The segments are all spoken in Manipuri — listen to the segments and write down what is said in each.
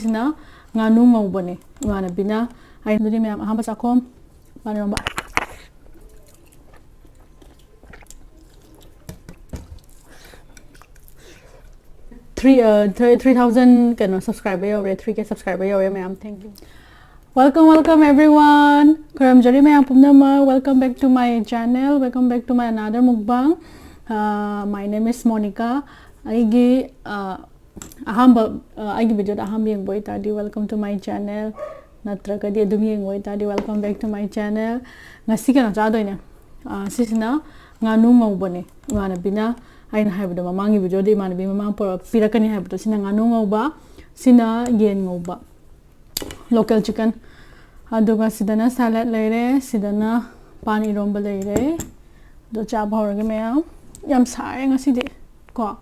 Sina nganu ngawbane imana bina ay ndudi mayam ahamba sakom Eromba 3,000 subscriber yore 3K subscriber yore mayam thank you. Welcome everyone. Karam jari mayam pumnama. Welcome back to my channel. Welcome back to my another mukbang. My name is Monica. Aigi ahamba aigi video da ahamba yeng boy tadi welcome to my channel. Natra kadi adum yeng boy tadi welcome back to my channel. Ngasi kana cha doine sisina nganu ngawbane imana bina aina haibdo mamangi video de imana bi mamang por pirakani haibdo sina nganu ngawba sina yen ngawba local chicken aduga sidana salad leire sidana pan eromba leire do cha bhawrage mayam yam sare ngasi de ko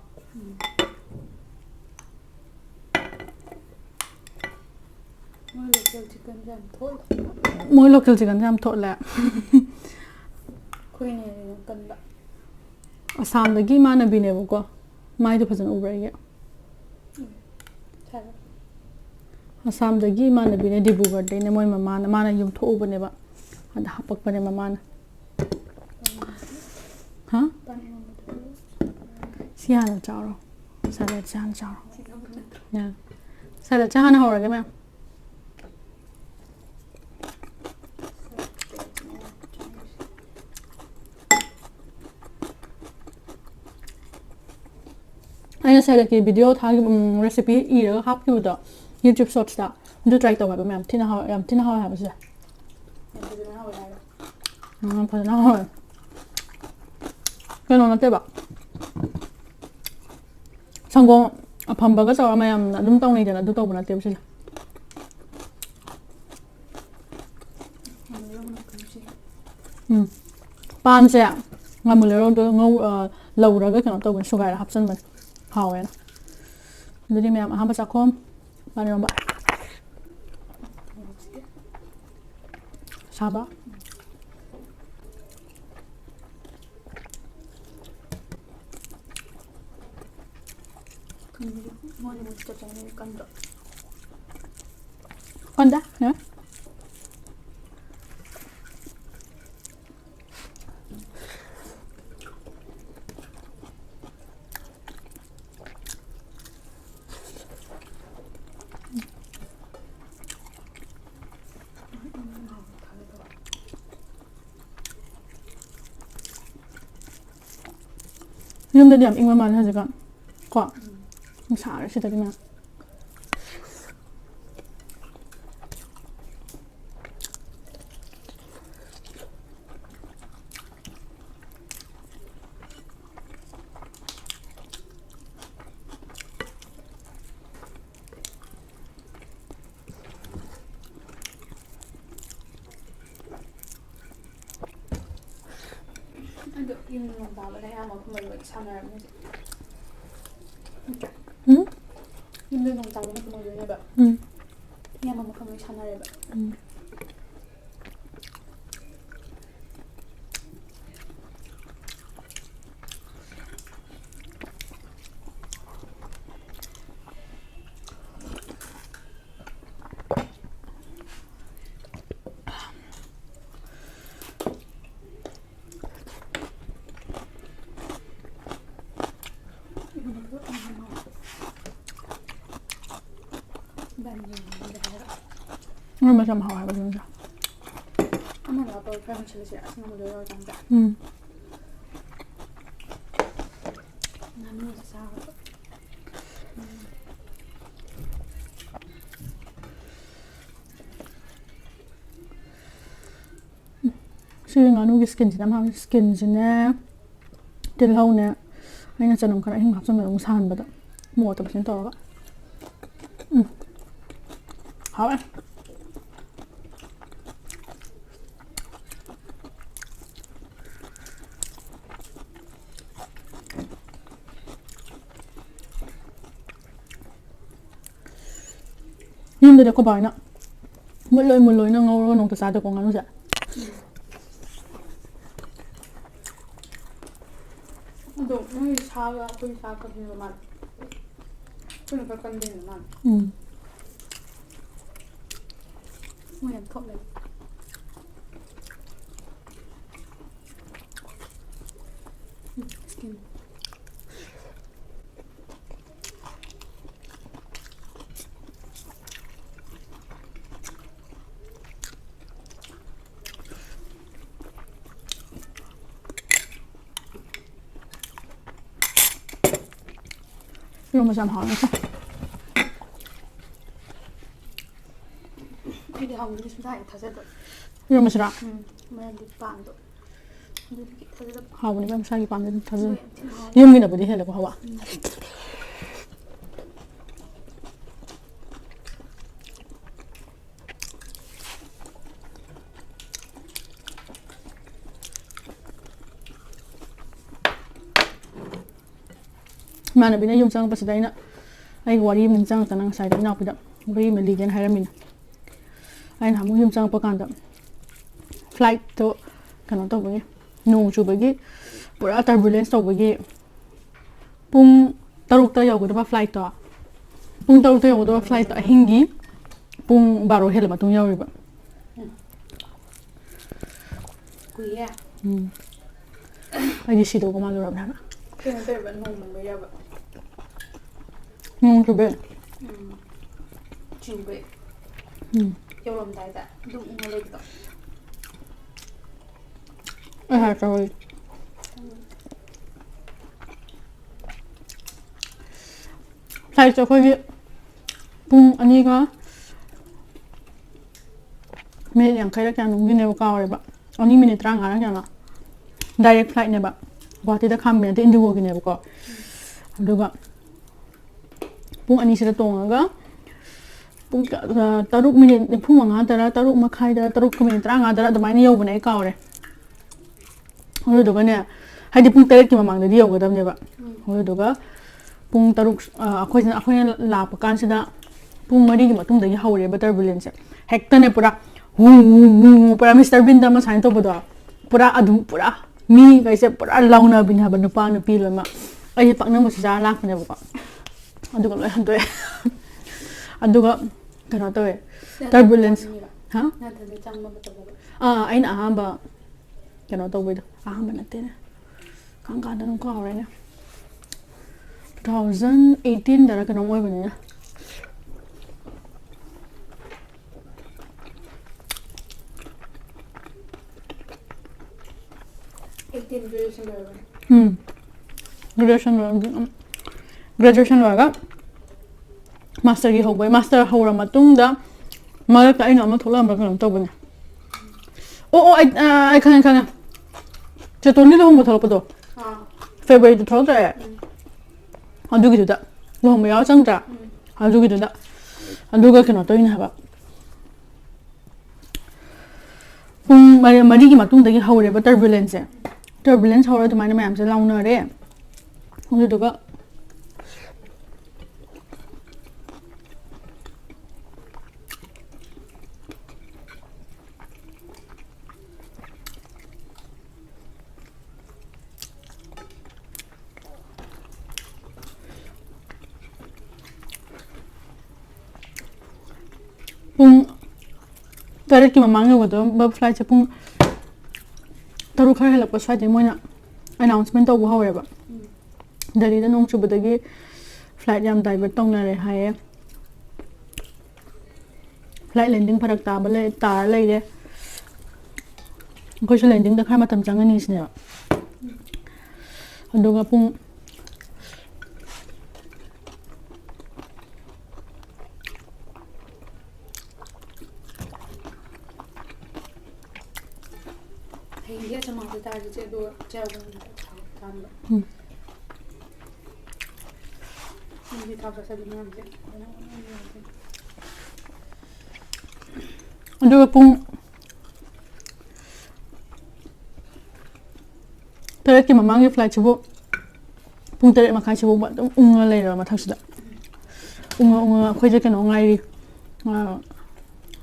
moi local chicken jam thot la khoi ne kan ba Assam da gi mana bine ko mai do phazan ubra ye Assam da gi mana bine dibugar de ne moi mama na mana yum tho ubane ba ada hapak bane mama na ha siana charo salad siana charo ya salad chana ho rage me I said that video recipe either have you the YouTube short star. Do try to have a tina how I have it. Put an hour. Can on a table. Some go a pumbagas or I am not don't need a do open a table. Panza. I'm a little no lower cannot open sugar have some. How are you? Do mayam ahamba sakom Eromba Saba Kanda ya Yung dadam ingma man ha jaga ko sar shi tagina Yung baba na yan kumaluwag sa nga yung nung tawag na kumaluwag ba yan mamakamay sa nga ba Nó mà chăm hỏi bao nhiêu Ama na ba pa chile siya asma mo do tanda. Nanu sa sa. Siya nganu skin sinam ha skin sine til hau ne ai na chanong khara hing hap sam long san ba da mo ta sin to ga hao nhưng đây có bài nè một lối nó ngâu nó từ xa từ con ngắn nó đồ nó xa ra tôi xa cái gì mà tôi phải cân đỉnh mà Mùi làm thộn đấy. Skin. 이거 뭐 참好吃。 Đi học đi xuống thải thật ra được. 이거 뭐 싫어? Mà đi bàn được. Đi thật ra được. 하고 니가 사기 반대 타서 이음이나 보디 해라고 하와. Mana bina yung sang pasiday na ay wari min sang tanang side na pida wari min ligen haramin ay na mo yung sang pakanda flight to kano to bagi nung chu bagi pura turbulence to bagi pung taruk ta yaw ko flight to pung taruk ta yaw ko flight to hingi pung baro hel matung yaw riba Quý à. ay di sido ko malurab na Cái này về vẫn nồng mới ra vậy. nung chu be Chủ về. Yêu lòng đại dạ. Đúng nó lên đó. ay ha sorry flight to 거기 pung 아니가 minute yang kaya kaya nung gine ka ore ba ani minute rang ara kya na direct flight ne ba guwahati da kham bin te indigo gine ko aduga pung ani sira tonga pung taruk minute pung nga tara taruk makhai da taruk minute rang nga tara adumai ni yob ne ka ore aduga ne haidi pung tere ki mamang da di yob gadam ne ba aduga pung taruk akhoi la pa kan sida pung mari gi matung da gi haure ba turbulence hekta ne pura pura Mr. Bean da masain to bodo pura adu pura mi kaise pura launa bin ha banu pa nu pi lo ma ai pak na mo sa lak ne ba adu ko lai han to adu ga kana to turbulence ha Na thật để chăm mà tập được. ai na ha ba kana to bodo ha ba na te ne kang ka da no ka ore ne 2018 da kana mo ba ne Eighteen graduation rồi. graduation loiga master gi hogbai master hora matungda ma ka ina ma thola ma kan to bune ai kan je to ni lo mo thola pado February to thola adu gi da lo mo yaw chang da adu gi da adu ga kan to ina ba mari gi matungda gi hore ba turbulence hora to mai ma am se launa re adu ga pung tarik ki mamang yo do ba flight che pung taru khar helap ko swa de moina announcement to bo hawre ba dari da nong chu badagi flight yam divert tong na re haye flight landing pharak ta ba le ta le de ko shel landing da khar matam chang ani sne ba aduga pung Thì giờ cho mọi người ta thì sẽ đua treo lên tham được. Đi thao ra đi làm gì? aduga pung tarik ki mamang gi flight chu pung tarik ma khai chu ba unga le ra ma thak sida unga khoi je kan ngai ri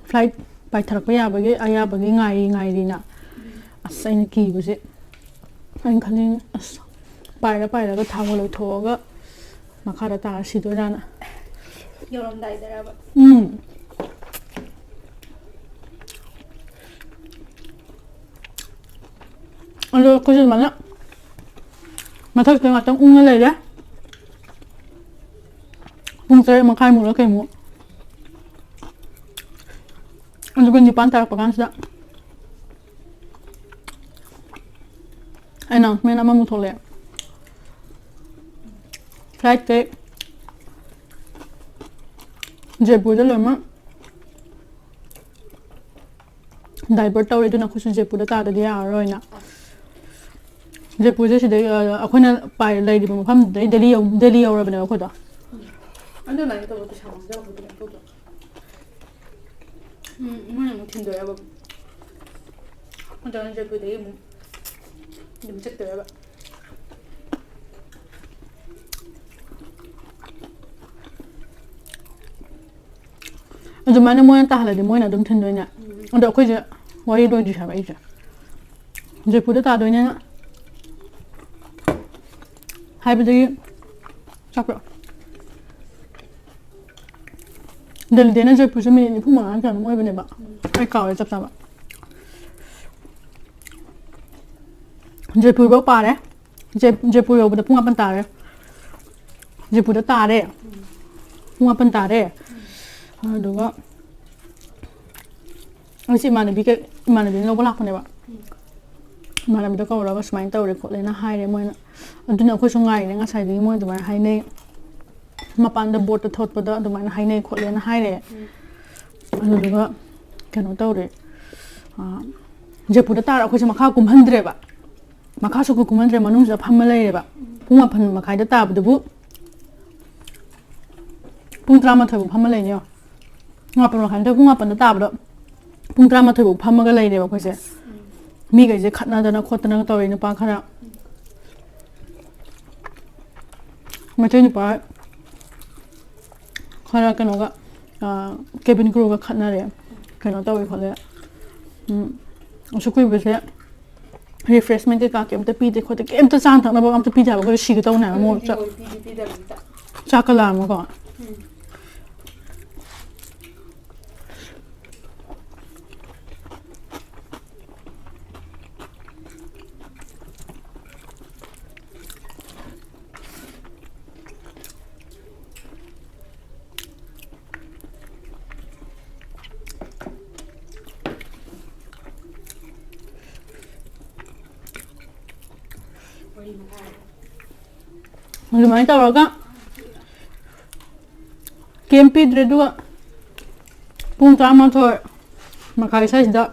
flight pai thak pa ya ba ge aya ba ge ngai ri na asain ki bu se anh khalin as pai ra ga thang lo tho ga ma khara ta si do rana Yêu lòng đại ra vậy. Aduh, aku sih mana? Mata kita nggak tahu ungu lagi ya. Saya makan mulu kayak mu. Aduh, kan di pantai apa kan sudah. Announcement ama mutolya. Flight cake. Jaipur lama. Diaper tau itu nak khusus Jaipur tak ada dia aroi na. Jaipur je sudah aku nak pai lagi di mana pun Delhi orang benar aku dah. Anda lagi tahu tu sama jauh betul betul. Mana mungkin tu ya, Anda orang Jaipur dia mu. Dia cek tu ya, Aduh, mana mau yang tahu lah, dia mau yang adum tentunya. Ada aku je, wari dua juta aja. Jaipur tu tak adanya. Hai berdiri, siapa? Dari dia nak Jaipur sini ni pun mana kan, mau yang benar. Kau yang siapa? Jaipur bawa par eh? Jaipur yang berada punga pentar eh? Jaipur dah tar eh? Punga pentar eh? Aduh, Masih mana bika lo bolak ni ba? Mana bika kau orang semain tahu rekod lena hai ni mana? Aduh nak aku sungai ni ngan saya ni mana tu mana hai ni? Mapan dah bot thot pada tu mana hai ni kod lena hai ni? Aduh juga kan tahu re. Jaipur dah tar aku cuma kau kumandre ba? Maka suku kumandre manung sudah pamalai ba? Punga pan makai dah tar betul bu? Pung drama tu pamalai ni. Ngapain makan tu ngapain dah tar betul? Pung drama tu pamalai ni ba kau se? Mi gaji kat nada nak kau tenang tahu ini pak kana. Macam ni pak. Kana kan orang cabin crew kat kat nada. Kana tahu ikut le. Usukui besar. Refreshment ke kaki, am tapi dekho te am to santak na ba am to pizza ba ko shi ta na mo cha. Chakala mo ko. Lumayan tahu kan? Kempi dre dua. Pun sama tu. Makai saya dah.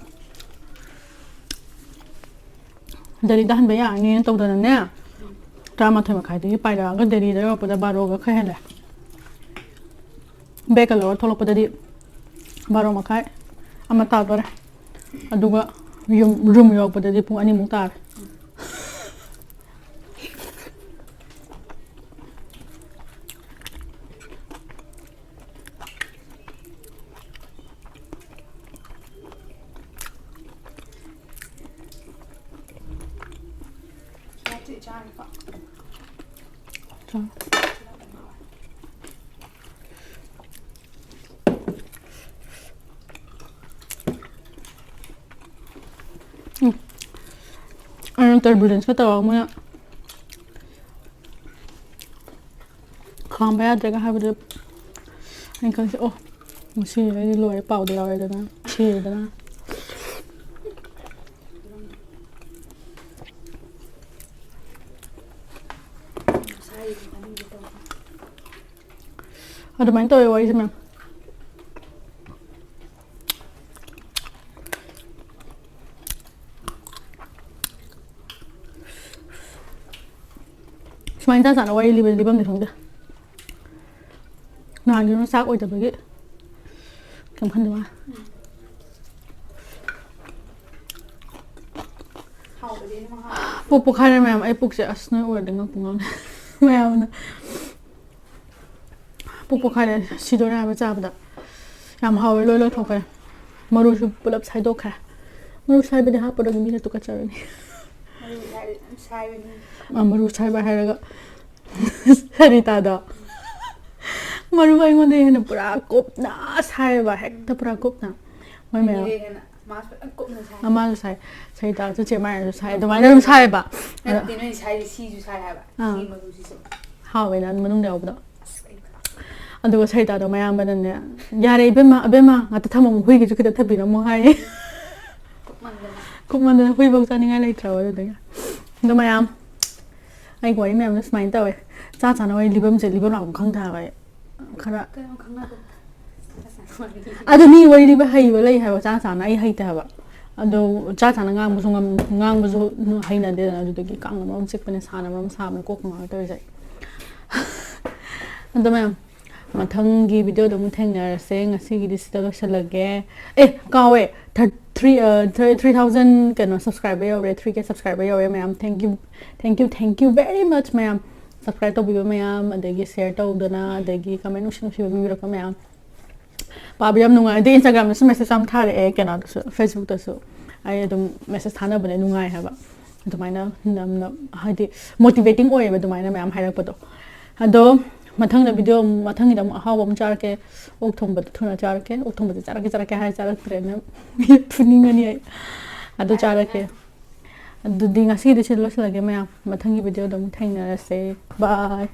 Dari dah banyak ni tahu dah ni. Drama tu makai tu. Pai dah kan dari dah pada baru ke kaya dah. Bekalor tolong pada di baru makai. Amat tahu dah. Aduga room yang pada di pun ani mutar. Ano turbulence ka tawag mo na? Kang bayad ka habis anh kan oh masih lagi luar pau dia ada na chi ada na ada main tahu ya sih memang semain tak sana wari libam di sana nah dia nak sak oi tapi semphan dua pupuk hari memang pupuk sih asna oi dengan pungan memang pupuk hari sidornya apa cakap dah yang hawa lolo tokai maru pulap saya dokai maru saya beda apa lagi bila tu kacau ni maru saya bahaya agak cerita dah maru bayi mana ni pura kop na saya bahaya tak pura kop na, mana Ama sai sai ta chu che mai sai do mai dum sai ba Ti noi sai si ju sai ha ba. Si ma lu si so. ha we na manung da ba adu sai ta do mai am ba ne ya re ibema nga ta thamam hui gi chu kita thabi na mo hai kum man da hui ba cha ni ngai lai tra wa da do mai am ai ko mai am na smile ta we cha cha na we libam je libam la ko khang tha ba khara adu ni wari li ba hai ba lai ha ba cha cha na ai hai ta ba ado cha cha na ngang bu zo hai na de na adu ki kang ma sik pa ne sa na ma sa ma ko ma ta sai ado mai mathanggi video do mutheng na se ngasi gi dis da salage kawe 3000 kano subscriber yore 3k subscriber yore ma'am thank you very much ma'am subscribe to bibo ma'am adagi share to dona adagi comment ushin bi ro ma'am pabiam nunga de Instagram so message am thare kano Facebook to so ai adum message thana bane nungai ha ba adumaina nam hadi motivating oye ba adumaina ma'am hairak pa do ado mathang na video mathang idam hawam char ke ok thong ba thuna char ke ok thong ba char ke hai char trena puning ani ai ado char ke ado dinga si de chilo lage ma mathang video dam thang na se bye